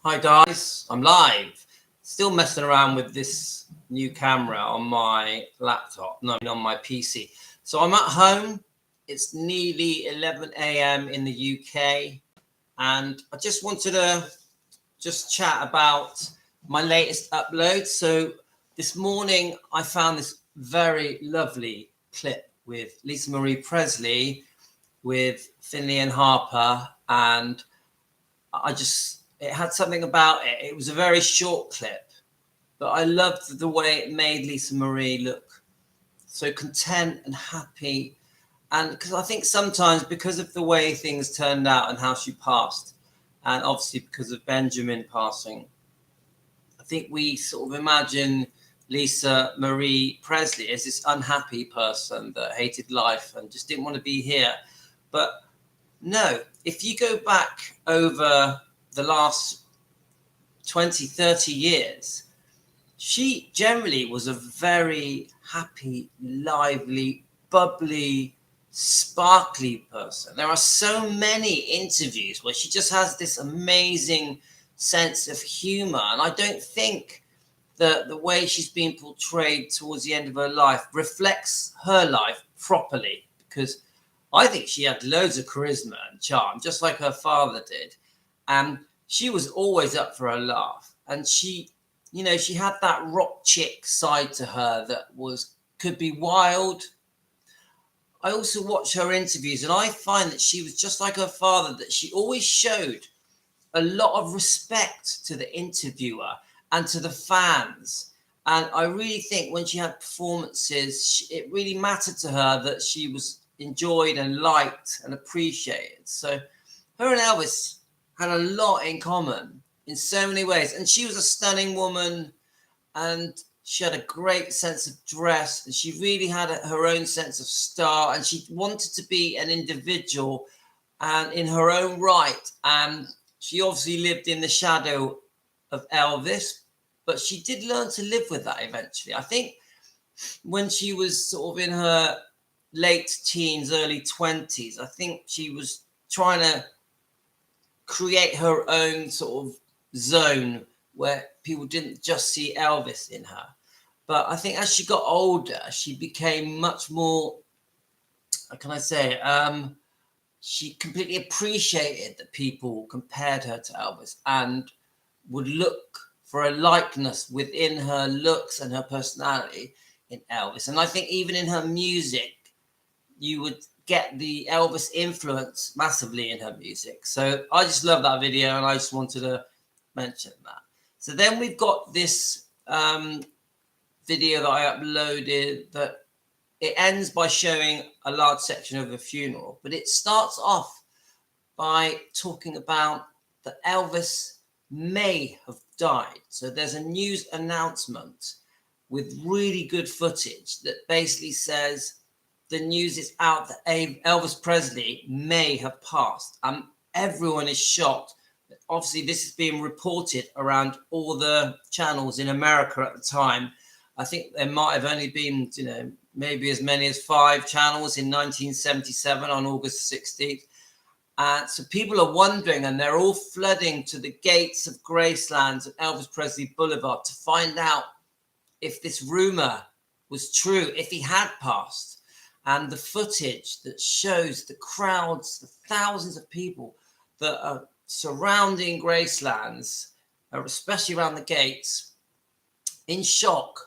Hi guys, I'm live. Still messing around with this new camera on my laptop, no, on my PC. So I'm at home. It's nearly 11 a.m. in the UK, and I just wanted to chat about my latest upload. So this morning I found this very lovely clip with Marie Presley, with Finley and Harper, and it had something about it. It was a very short clip, but I loved the way it made Lisa Marie look so content and happy. And because I think sometimes, because of the way things turned out and how she passed, and obviously because of Benjamin passing, I think we sort of imagine Lisa Marie Presley as this unhappy person that hated life and just didn't want to be here. But no, if you go back over the last 20, 30 years, she generally was a very happy, lively, bubbly, sparkly person. There are so many interviews where she just has this amazing sense of humor. And I don't think that the way she's being portrayed towards the end of her life reflects her life properly, because I think she had loads of charisma and charm, just like her father did. And she was always up for a laugh. And she had that rock chick side to her that could be wild. I also watch her interviews, and I find that she was just like her father, that she always showed a lot of respect to the interviewer and to the fans. And I really think when she had performances, it really mattered to her that she was enjoyed and liked and appreciated. So her and Elvis had a lot in common in so many ways. And she was a stunning woman, and she had a great sense of dress, and she really had her own sense of style, and she wanted to be an individual and in her own right. And she obviously lived in the shadow of Elvis, but she did learn to live with that eventually. I think when she was sort of in her late teens, early 20s, I think she was trying to create her own sort of zone where people didn't just see Elvis in her. But I think as she got older, she became much more, how can I say, she completely appreciated that people compared her to Elvis and would look for a likeness within her looks and her personality in Elvis. And I think even in her music, you would get the Elvis influence massively in her music. So I just love that video, and I just wanted to mention that. So then we've got this video that I uploaded that it ends by showing a large section of a funeral, but it starts off by talking about that Elvis may have died. So there's a news announcement with really good footage that basically says the news is out that Elvis Presley may have passed. Everyone is shocked. Obviously, this is being reported around all the channels in America at the time. I think there might have only been, maybe as many as 5 channels in 1977 on August 16th. So people are wondering, and they're all flooding to the gates of Graceland and Elvis Presley Boulevard to find out if this rumor was true, if he had passed. And the footage that shows the crowds, the thousands of people that are surrounding Gracelands, especially around the gates, in shock,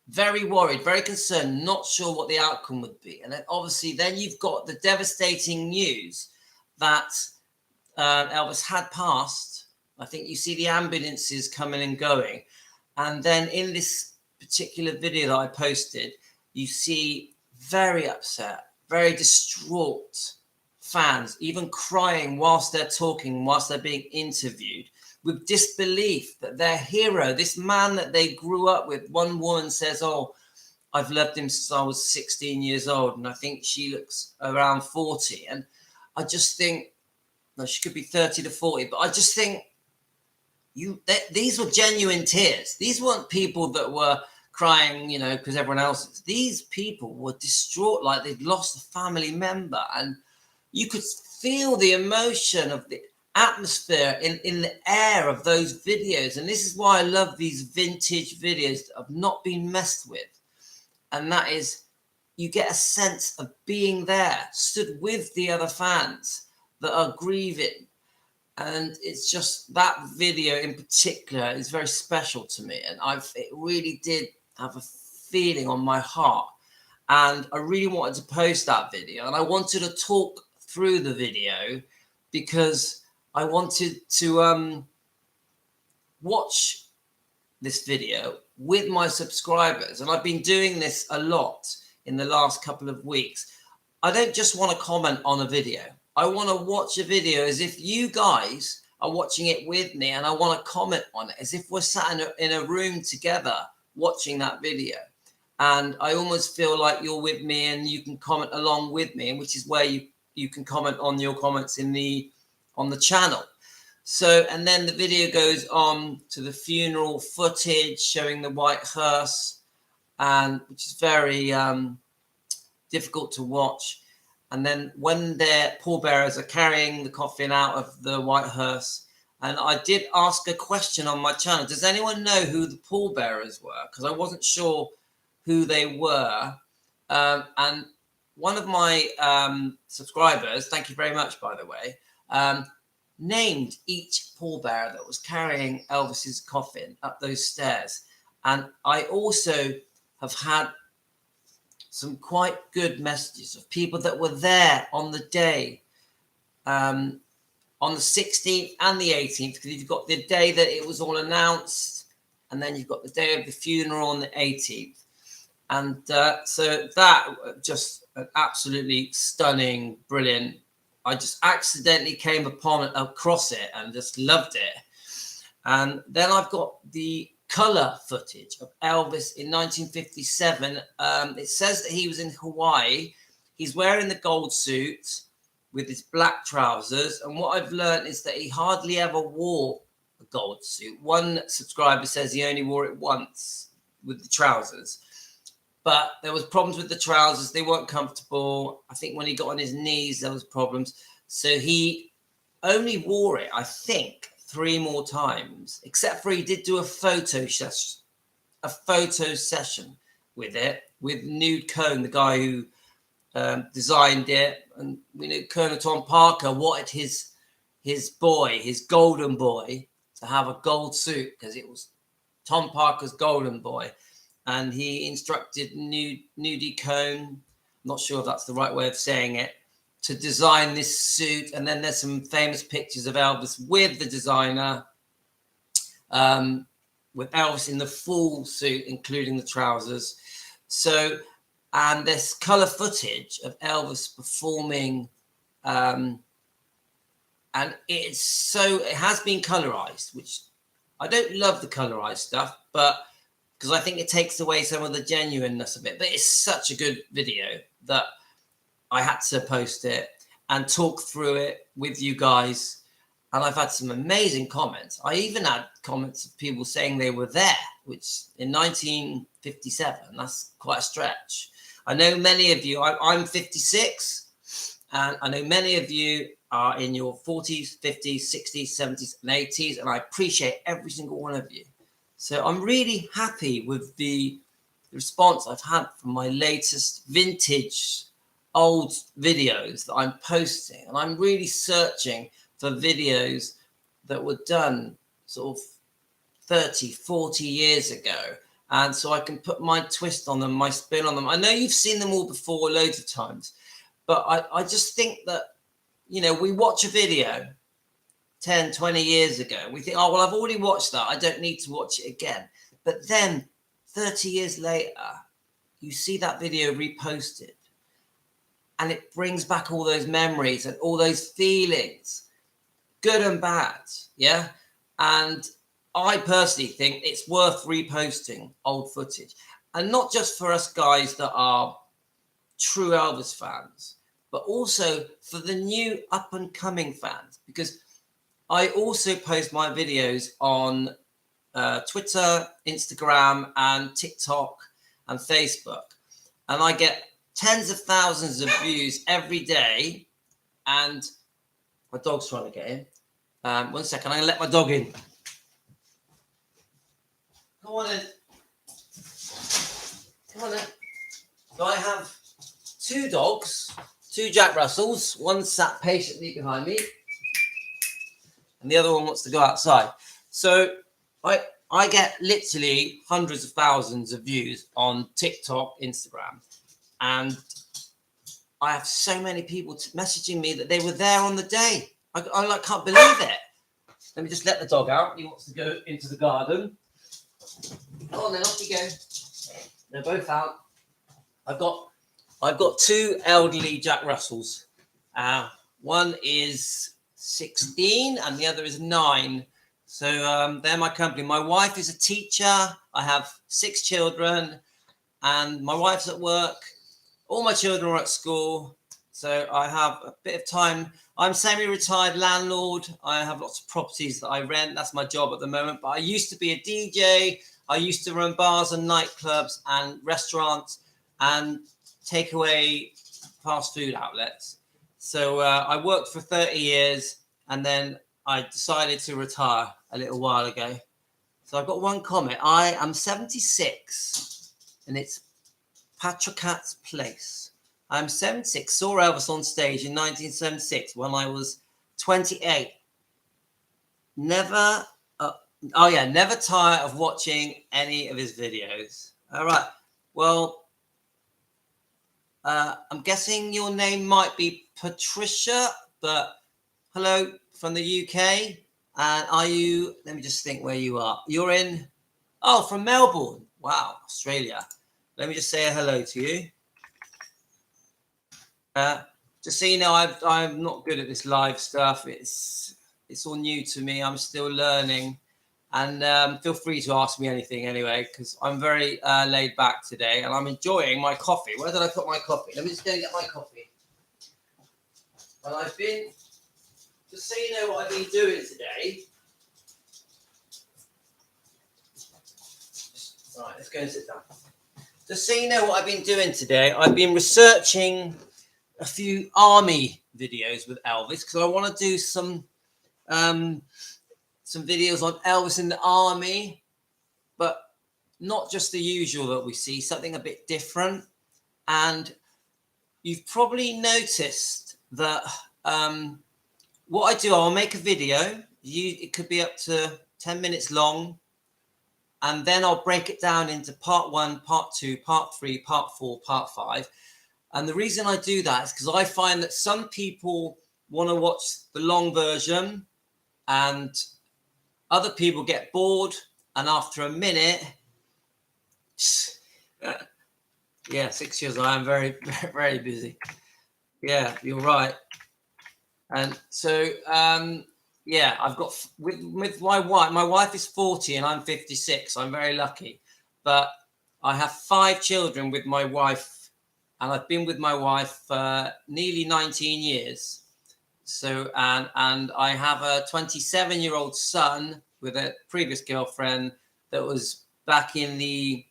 very worried, very concerned, not sure what the outcome would be. And then obviously then you've got the devastating news that Elvis had passed. I think you see the ambulances coming and going. And then in this particular video that I posted, you see very upset, very distraught fans, even crying whilst they're talking, whilst they're being interviewed, with disbelief that their hero, this man that they grew up with, one woman says, "Oh, I've loved him since I was 16 years old." And I think she looks around 40. And I just think, no, she could be 30 to 40, but I just think these were genuine tears. These weren't people that were crying, because everyone else is. These people were distraught, like they'd lost a family member. And you could feel the emotion of atmosphere in the air of those videos. And this is why I love these vintage videos that have not been messed with. And that is, you get a sense of being there, stood with the other fans that are grieving. And it's just that video in particular is very special to me. And it really did have a feeling on my heart. And I really wanted to post that video. And I wanted to talk through the video because I wanted to watch this video with my subscribers. And I've been doing this a lot in the last couple of weeks. I don't just want to comment on a video. I want to watch a video as if you guys are watching it with me, and I want to comment on it as if we're sat in a room together watching that video. And I almost feel like you're with me and you can comment along with me, which is where you can comment on your comments on the channel. So, and then the video goes on to the funeral footage showing the white hearse, and which is very difficult to watch. And then when their pallbearers are carrying the coffin out of the white hearse, and I did ask a question on my channel, does anyone know who the pallbearers were? Because I wasn't sure who they were. And one of my subscribers, thank you very much, by the way, named each pallbearer that was carrying Elvis's coffin up those stairs. And I also have had some quite good messages of people that were there on the day, on the 16th and the 18th, because you've got the day that it was all announced, and then you've got the day of the funeral on the 18th. And so that just an absolutely stunning, brilliant. I just accidentally came across it and just loved it. And then I've got the color footage of Elvis in 1957. It says that he was in Hawaii. He's wearing the gold suit with his black trousers. And what I've learned is that he hardly ever wore a gold suit. One subscriber says he only wore it once with the trousers. But there was problems with the trousers. They weren't comfortable. I think when he got on his knees, there was problems. So he only wore it, I think, 3 more times, except for he did do a photo session with it, with Nude Cone, the guy who designed it. And we know Colonel Tom Parker wanted his boy, his golden boy, to have a gold suit because it was Tom Parker's golden boy. And he instructed Nudie Cone, I'm not sure if that's the right way of saying it, to design this suit. And then there's some famous pictures of Elvis with the designer, with Elvis in the full suit, including the trousers. So, and there's color footage of Elvis performing, and it has been colorized, which I don't love the colorized stuff, but because I think it takes away some of the genuineness of it. But it's such a good video that I had to post it and talk through it with you guys. And I've had some amazing comments. I even had comments of people saying they were there, which in 1957, that's quite a stretch. I know many of you, I'm 56, and I know many of you are in your 40s, 50s, 60s, 70s, and 80s, and I appreciate every single one of you. So I'm really happy with the response I've had from my latest vintage old videos that I'm posting. And I'm really searching for videos that were done sort of 30, 40 years ago. And so I can put my twist on them, my spin on them. I know you've seen them all before loads of times, but I just think that, you know, we watch a video 10, 20 years ago. We think, oh, well, I've already watched that. I don't need to watch it again. But then 30 years later, you see that video reposted and it brings back all those memories and all those feelings, good and bad. Yeah. And I personally think it's worth reposting old footage, and not just for us guys that are true Elvis fans, but also for the new up and coming fans, because I also post my videos on Twitter, Instagram, and TikTok and Facebook. And I get tens of thousands of views every day. And my dog's trying to get in. 1 second, I'm going to let my dog in. Come on in. Come on in. So I have 2 dogs, 2 Jack Russells. One sat patiently behind me, and the other one wants to go outside. So I get literally hundreds of thousands of views on TikTok, Instagram, and I have so many people messaging me that they were there on the day. I like can't believe it. Let me just let the dog out. He wants to go into the garden. Go on then, off you go. They're both out. I've got 2 elderly Jack Russells. One is 16 and the other is 9. So they're my company. My wife is a teacher. I have 6 children, and my wife's at work. All my children are at school, so I have a bit of time. I'm semi-retired landlord. I have lots of properties that I rent. That's my job at the moment. But I used to be a DJ. I used to run bars and nightclubs and restaurants and takeaway fast food outlets. So I worked for 30 years, and then I decided to retire a little while ago. So I've got one comment. I am 76, and it's Patrick's Place. I'm 76. Saw Elvis on stage in 1976 when I was 28. Never tire of watching any of his videos. All right. Well, I'm guessing your name might be Patricia, but hello from the UK. And are you, let me just think where you are. You're in, from Melbourne. Wow, Australia. Let me just say a hello to you. Just so you know, I'm not good at this live stuff. It's all new to me. I'm still learning. And feel free to ask me anything anyway, because I'm very laid back today and I'm enjoying my coffee. Where did I put my coffee? Let me just go and get my coffee. Well, I've been, just so you know what I've been doing today. All right, let's go and sit down. Just so you know what I've been doing today, I've been researching a few army videos with Elvis because I want to do some videos on Elvis in the army, but not just the usual that we see, something a bit different. And you've probably noticed that what I do, I'll make a video. It could be up to 10 minutes long. And then I'll break it down into part 1, part 2, part 3, part 4, part 5. And the reason I do that is because I find that some people want to watch the long version and other people get bored. And after a minute, 6 years, I am very, very busy. Yeah, you're right. And so, I've got with my wife is 40 and I'm 56. I'm very lucky, but I have 5 children with my wife, and I've been with my wife for nearly 19 years. So, and I have a 27-year-old son with a previous girlfriend that was back in the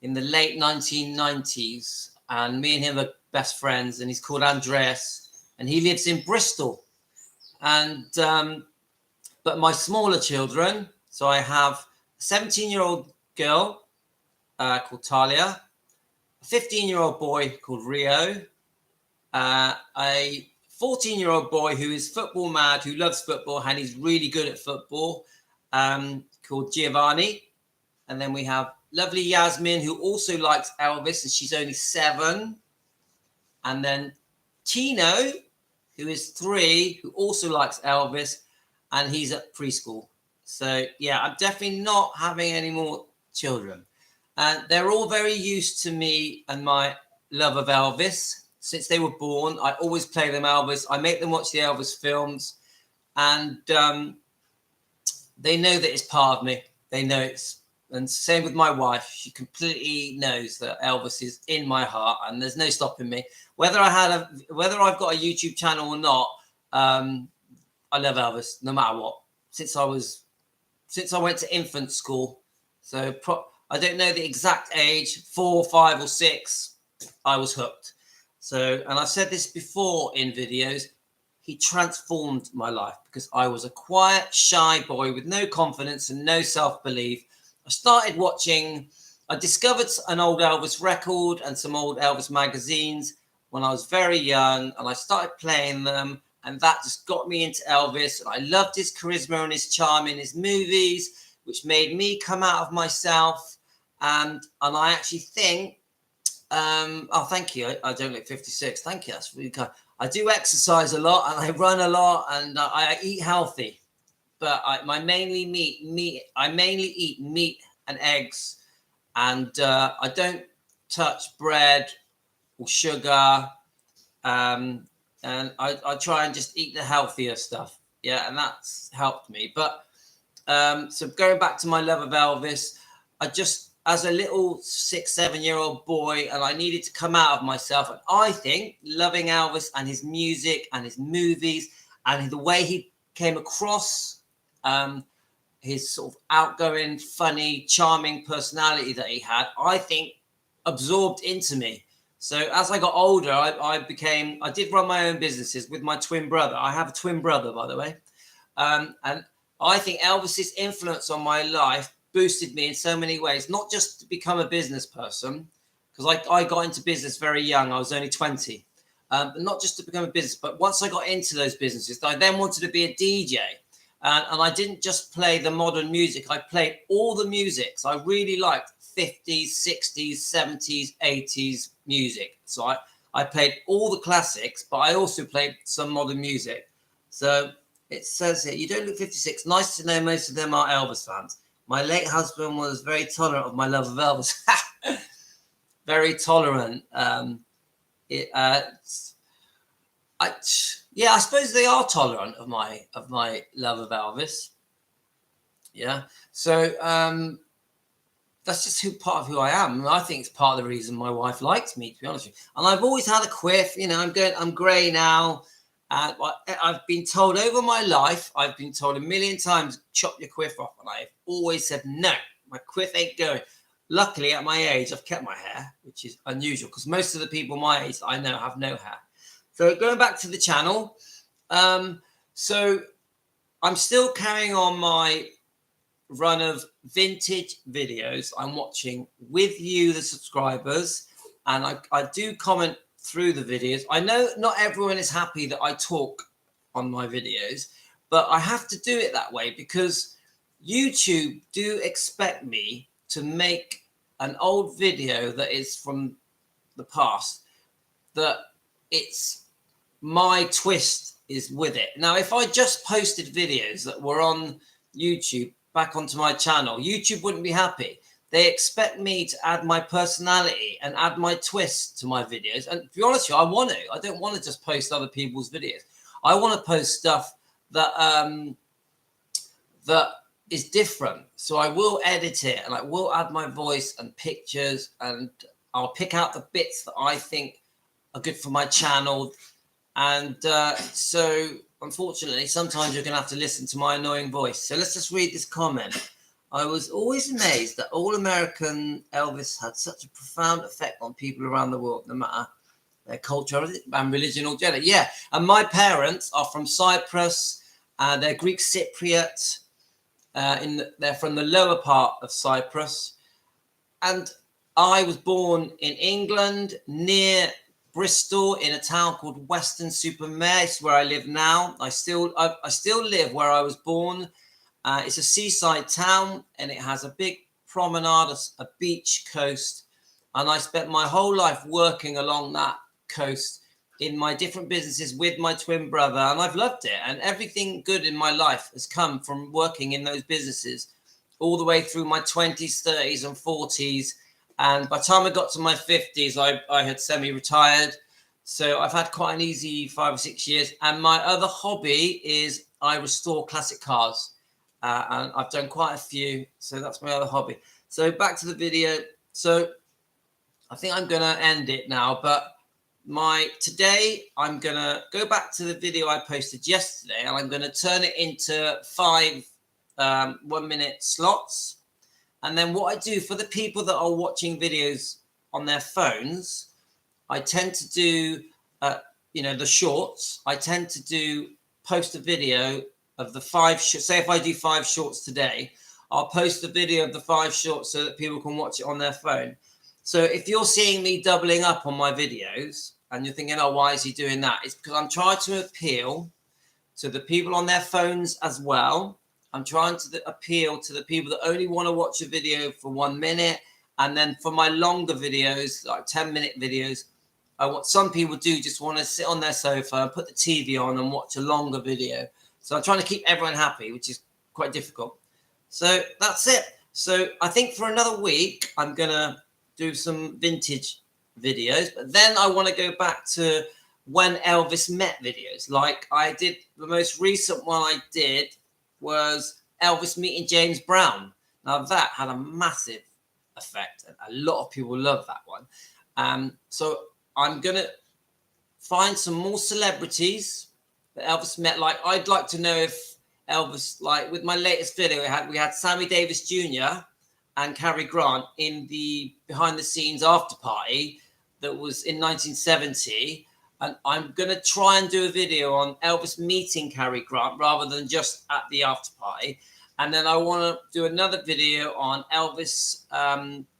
late 1990s, and me and him are best friends, and he's called Andreas, and he lives in Bristol. And but my smaller children, so I have a 17-year-old girl called Talia, a 15-year-old boy called Rio, a 14-year-old boy who is football mad, who loves football, and he's really good at football, called Giovanni. And then we have lovely Yasmin, who also likes Elvis, and she's only 7. And then Tino, who is 3, who also likes Elvis, and he's at preschool. So, yeah, I'm definitely not having any more children. And they're all very used to me and my love of Elvis. Since they were born, I always play them Elvis. I make them watch the Elvis films. And they know that it's part of me. They know it's, and same with my wife. She completely knows that Elvis is in my heart, and there's no stopping me. Whether I've got a YouTube channel or not, I love Elvis no matter what. Since I went to infant school, so I don't know the exact age, 4, 5, or 6, I was hooked. So, and I've said this before in videos, he transformed my life because I was a quiet, shy boy with no confidence and no self-belief. I discovered an old Elvis record and some old Elvis magazines when I was very young, and I started playing them, and that just got me into Elvis. And I loved his charisma and his charm in his movies, which made me come out of myself. And I actually think, oh, thank you. I don't look 56. Thank you. That's really kind. I do exercise a lot and I run a lot and I eat healthy, but I mainly eat meat and eggs, and I don't touch bread or sugar, and I try and just eat the healthier stuff. Yeah, and that's helped me. But so going back to my love of Elvis, I just, as a little 6-7-year-old boy, and I needed to come out of myself. And I think loving Elvis and his music and his movies and the way he came across, his sort of outgoing, funny, charming personality that he had, I think absorbed into me. So as I got older, I did run my own businesses with my twin brother. I have a twin brother, by the way. And I think Elvis's influence on my life boosted me in so many ways, not just to become a business person, because I got into business very young. I was only 20. But not just to become a business, but once I got into those businesses, I then wanted to be a DJ. And I didn't just play the modern music. I played all the music. So I really liked 50s, 60s, 70s, 80s music. So I played all the classics, but I also played some modern music. So it says here, you don't look 56. Nice to know most of them are Elvis fans. My late husband was very tolerant of my love of Elvis. Very tolerant. I suppose they are tolerant of my love of Elvis. Yeah. So that's just part of who I am. And I think it's part of the reason my wife likes me, to be honest with you. And I've always had a quiff. I'm grey now. I've been told over my life, I've been told a million times, chop your quiff off. And I've always said, no, my quiff ain't going. Luckily, at my age, I've kept my hair, which is unusual because most of the people my age I know have no hair. So going back to the channel, so I'm still carrying on my run of vintage videos I'm watching with you, the subscribers, and I do comment through the videos. I know not everyone is happy that I talk on my videos, but I have to do it that way because YouTube do expect me to make an old video that is from the past, that it's my twist is with it. Now, if I just posted videos that were on YouTube back onto my channel, YouTube wouldn't be happy. They expect me to add my personality and add my twist to my videos. And to be honest with you, I don't want to just post other people's videos. I want to post stuff that that is different. So I will edit it and I will add my voice and pictures, and I'll pick out the bits that I think are good for my channel. And so unfortunately, sometimes you're going to have to listen to my annoying voice. So let's just read this comment. I was always amazed that all-American Elvis had such a profound effect on people around the world, no matter their culture and religion or gender. Yeah, and my parents are from Cyprus. They're Greek Cypriot. They're from the lower part of Cyprus. And I was born in England, near Bristol, in a town called Weston-super-Mare. It's where I live now. I still live where I was born. It's a seaside town, and it has a big promenade, a beach coast. And I spent my whole life working along that coast in my different businesses with my twin brother, and I've loved it. And everything good in my life has come from working in those businesses all the way through my 20s, 30s, and 40s. And by the time I got to my 50s, I had semi-retired. So I've had quite an easy 5 or 6 years. And my other hobby is I restore classic cars. And I've done quite a few. So that's my other hobby. So back to the video. So I think I'm going to end it now. But today I'm going to go back to the video I posted yesterday. And I'm going to turn it into 5 1-minute slots. And then what I do for the people that are watching videos on their phones, I tend to do the shorts, I tend to post a video of the 5 say if I do 5 shorts today, I'll post a video of the 5 shorts so that people can watch it on their phone. So if you're seeing me doubling up on my videos and you're thinking, oh, why is he doing that? It's because I'm trying to appeal to the people on their phones as well. I'm trying to appeal to the people that only want to watch a video for 1 minute. And then for my longer videos, like 10-minute videos, some people do just want to sit on their sofa and put the TV on and watch a longer video. So I'm trying to keep everyone happy, which is quite difficult. So that's it. So I think for another week, I'm going to do some vintage videos. But then I want to go back to when Elvis met videos. Like I did, the most recent one I did was Elvis meeting James Brown. Now that had a massive effect. A lot of people love that one. So I'm going to find some more celebrities that Elvis met. Like, I'd like to know if Elvis, like with my latest video, we had Sammy Davis Jr. and Cary Grant in the behind the scenes after party that was in 1970. And I'm going to try and do a video on Elvis meeting Cary Grant rather than just at the after party. And then I want to do another video on Elvis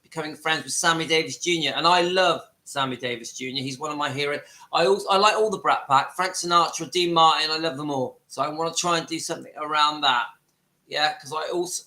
becoming friends with Sammy Davis Jr. And I love Sammy Davis Jr. He's one of my heroes. I like all the Brat Pack, Frank Sinatra, Dean Martin. I love them all. So I want to try and do something around that. Yeah, because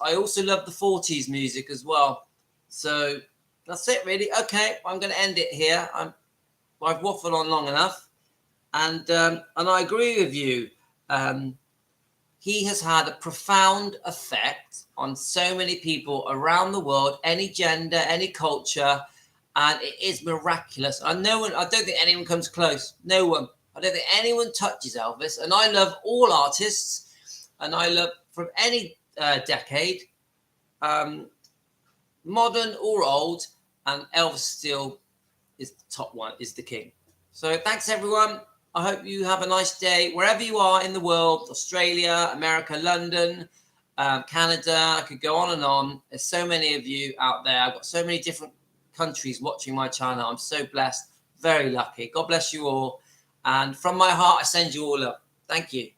I also love the 40s music as well. So that's it, really. Okay, I'm going to end it here. I've waffled on long enough, and I agree with you. He has had a profound effect on so many people around the world, any gender, any culture, and it is miraculous. I don't think anyone comes close. No one. I don't think anyone touches Elvis. And I love all artists, and I love from any decade, modern or old, and Elvis still is the top one, is the king. So thanks, everyone. I hope you have a nice day wherever you are in the world, Australia, America, London, Canada. I could go on and on. There's so many of you out there. I've got so many different countries watching my channel. I'm so blessed, very lucky. God bless you all. And from my heart, I send you all up. Thank you.